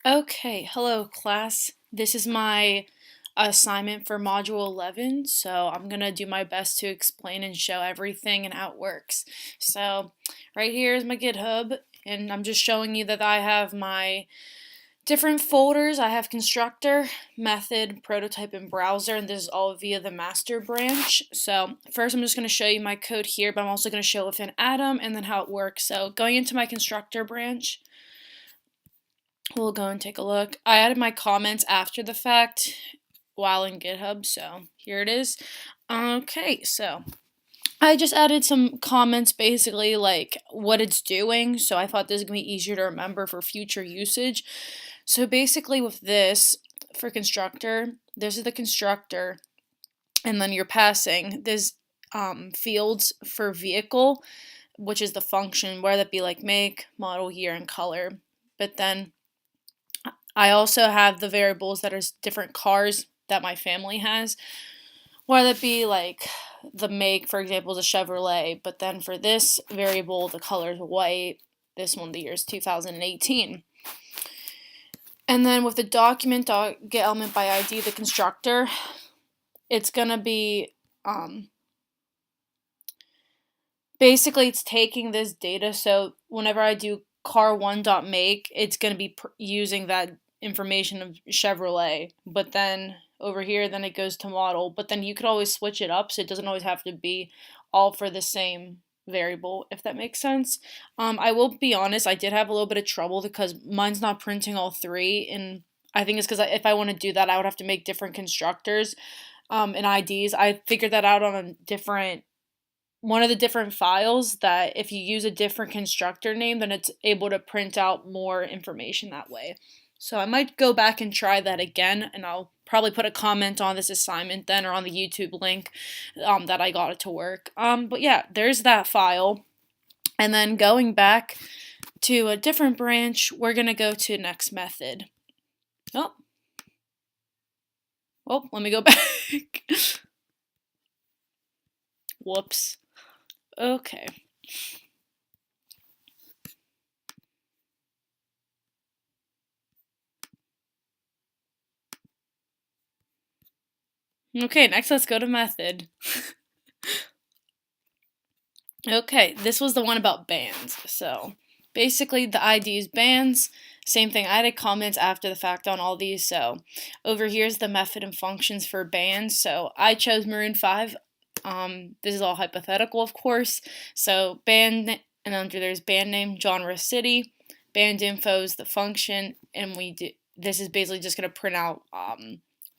Okay, hello class. This is my assignment for Module 11, so I'm gonna do my best to explain and show everything and how it works. So, right here is my GitHub, and I'm just showing you that I have my different folders. I have constructor, method, prototype, and browser, and this is all via the master branch. So, first I'm just gonna show you my code here, but I'm also gonna show within Atom and then how it works. So, going into my constructor branch, we'll go and take a look. I added my comments after the fact while in GitHub, so here it is. Okay, so I just added some comments basically like what it's doing, so I thought this would be easier to remember for future usage. So basically with this, for constructor, this is the constructor, and then you're passing this fields for vehicle, which is the function, whether that be like make, model, year, and color. But then I also have the variables that are different cars that my family has, whether it be like the make, for example, is a Chevrolet, but then for this variable, the color is white. This one, the year is 2018. And then with the document get element by ID, the constructor, it's gonna be basically it's taking this data. So whenever I do car1.make, it's gonna be using that information of Chevrolet, but then over here then it goes to model, but then you could always switch it up so it doesn't always have to be all for the same variable, if that makes sense. I will be honest, I did have a little bit of trouble because mine's not printing all three, and I think it's because if I want to do that I would have to make different constructors and IDs. I figured that out on a different one of the different files, that if you use a different constructor name, then it's able to print out more information that way. So I might go back and try that again, and I'll probably put a comment on this assignment then, or on the YouTube link that I got it to work. But yeah, there's that file. And then going back to a different branch, we're going to go to next method. Oh, well, let me go back. Whoops. Okay. Okay, next let's go to method. Okay, this was the one about bands. So basically the ID is bands. Same thing, I added comments after the fact on all these. So over here's the method and functions for bands. So I chose Maroon 5. This is all hypothetical, of course. So band, and under there's band name, genre, city. Band info is the function, and this is basically just going to print out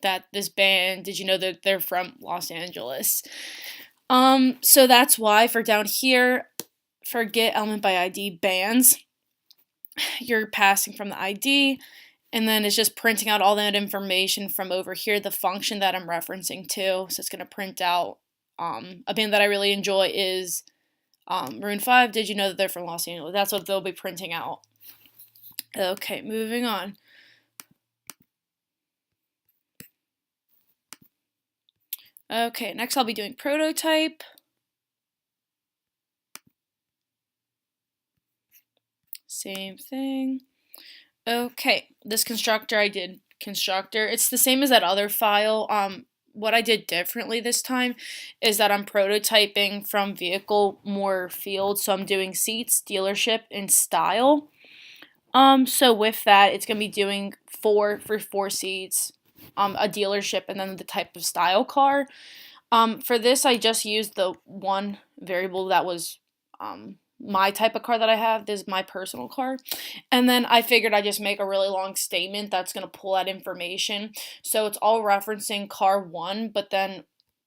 that this band, did you know that they're from Los Angeles? So that's why for down here, for get element by ID bands, you're passing from the ID, and then it's just printing out all that information from over here, the function that I'm referencing to. So it's going to print out a band that I really enjoy is Maroon 5. Did you know that they're from Los Angeles? That's what they'll be printing out. Okay, moving on. Okay, next I'll be doing prototype. Same thing. Okay, this constructor I did constructor. It's the same as that other file. What I did differently this time is that I'm prototyping from vehicle more fields. So I'm doing seats, dealership, and style. So with that, it's gonna be doing four seats, a dealership, and then the type of style car. For this, I just used the one variable that was my type of car that I have. This is my personal car. And then I figured I'd just make a really long statement that's going to pull that information. So it's all referencing car 1, but then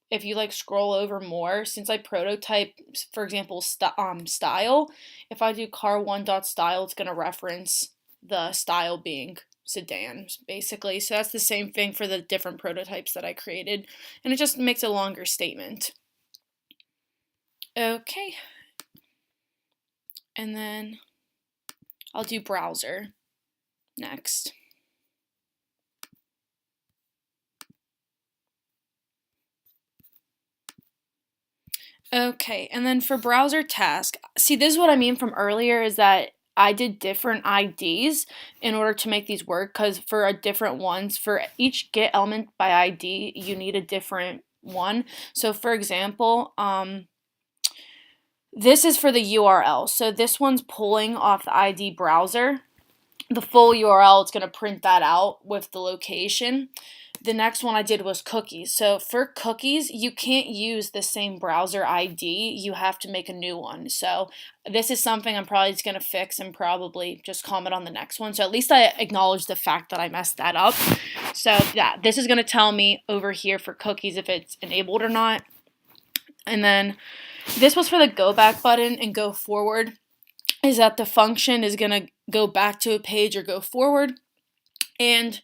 if you like scroll over more, since I prototype, for example, style, if I do car1.style, it's going to reference the style being sedans, basically. So that's the same thing for the different prototypes that I created, and it just makes a longer statement. Okay. And then I'll do browser next. Okay, and then for browser task, see, this is what I mean from earlier, is that I did different IDs in order to make these work, because for different ones, for each get element by ID, you need a different one. So for example, this is for the URL. So this one's pulling off the ID browser. The full URL, it's going to print that out with the location. The next one I did was cookies. So for cookies, you can't use the same browser ID. You have to make a new one. So this is something I'm probably just going to fix and probably just comment on the next one. So at least I acknowledge the fact that I messed that up. So yeah, this is going to tell me over here for cookies if it's enabled or not. And then this was for the go back button and go forward, is that the function is going to go back to a page or go forward. And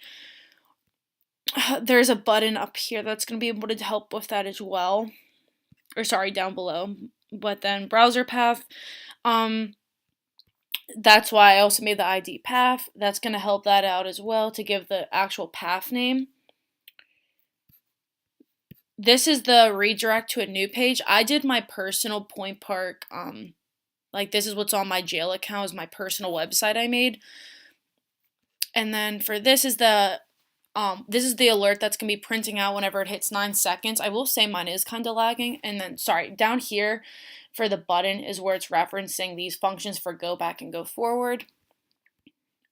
there's a button up here that's going to be able to help with that as well. Or sorry, down below. But then browser path, that's why I also made the ID path. That's going to help that out as well to give the actual path name. This is the redirect to a new page. I did my personal Point Park, like this is what's on my jail account, is my personal website I made. And then for this is the alert that's going to be printing out whenever it hits 9 seconds. I will say mine is kind of lagging. And then, sorry, down here for the button is where it's referencing these functions for go back and go forward.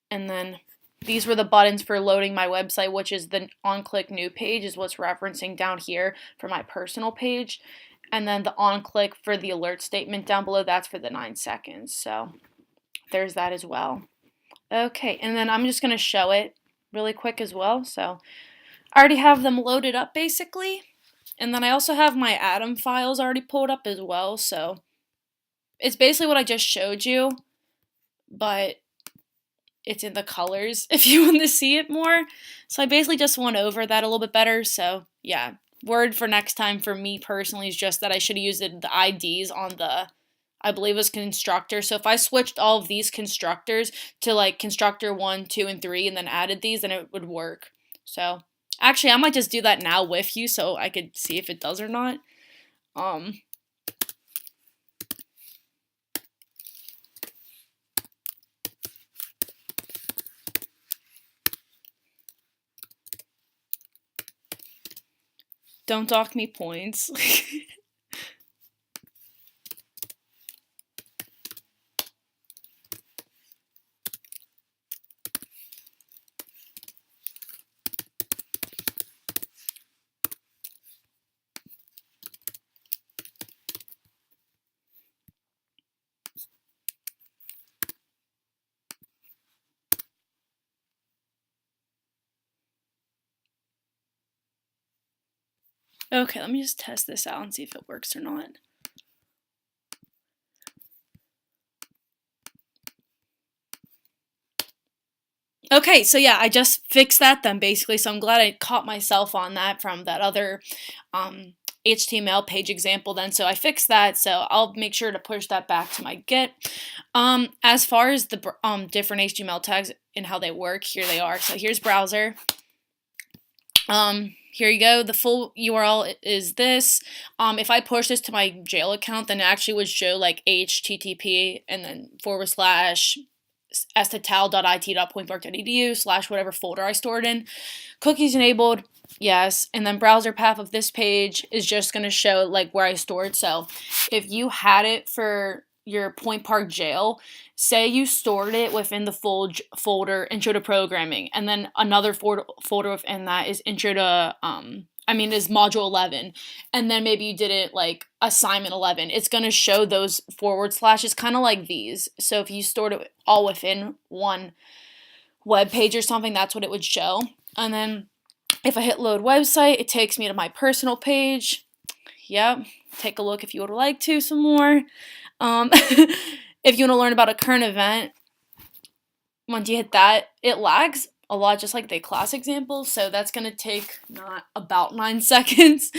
And then these were the buttons for loading my website, which is the on-click new page is what's referencing down here for my personal page. And then the on-click for the alert statement down below, that's for the 9 seconds. So there's that as well. Okay, and then I'm just going to show it really quick as well. So I already have them loaded up basically. And then I also have my Atom files already pulled up as well. So it's basically what I just showed you, but it's in the colors if you want to see it more. So I basically just went over that a little bit better. So yeah, word for next time for me personally is just that I should have used the IDs on the, I believe it was constructor. So if I switched all of these constructors to like constructor 1, 2, and 3 and then added these, then it would work. So actually I might just do that now with you so I could see if it does or not. Don't dock me points. Okay, let me just test this out and see if it works or not. Okay, so yeah, I just fixed that then basically, so I'm glad I caught myself on that from that other HTML page example then. So I fixed that, so I'll make sure to push that back to my Git. As far as the different HTML tags and how they work, here they are. So here's browser. Here you go. The full URL is this. If I push this to my jail account, then it actually would show like http and then / /total.it.pointpark.edu / whatever folder I stored in. Cookies enabled, yes. And then browser path of this page is just going to show like where I stored. So if you had it for your Point Park jail, say you stored it within the folder Intro to Programming, and then another folder within that is Intro to is Module 11, and then maybe you did it like Assignment 11. It's going to show those / kind of like these. So if you stored it all within one web page or something, that's what it would show. And then if I hit load website, it takes me to my personal page. Yep, take a look if you would like to some more. If you want to learn about a current event, once you hit that, it lags a lot, just like the class example. So that's going to take about 9 seconds.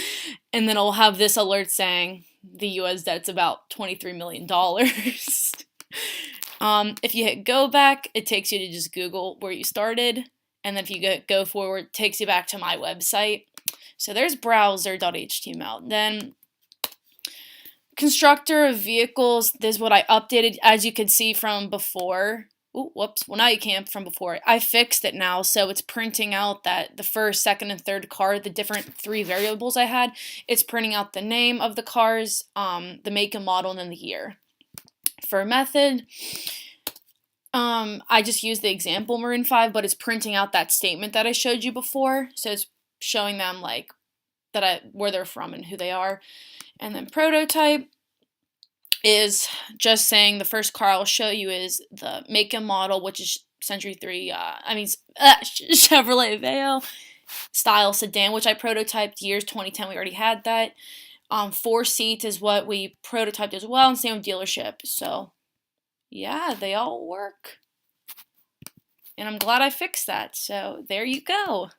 And then it'll have this alert saying the US debt's about $23 million. If you hit go back, it takes you to just Google where you started. And then if you go forward, it takes you back to my website. So there's browser.html. Then constructor of vehicles, this is what I updated, as you can see from before. Ooh, whoops. Well, now you can't from before. I fixed it now, so it's printing out that the first, second, and third car, the different 3 variables I had, it's printing out the name of the cars, the make and model, and then the year. For method, I just used the example Maroon 5, but it's printing out that statement that I showed you before, so it's showing them like where they're from and who they are. And then prototype is just saying the first car I'll show you is the make and model, which is Chevrolet Aveo style sedan, which I prototyped years 2010. We already had that. 4 seats is what we prototyped as well, and same with dealership. So yeah, they all work. And I'm glad I fixed that. So there you go.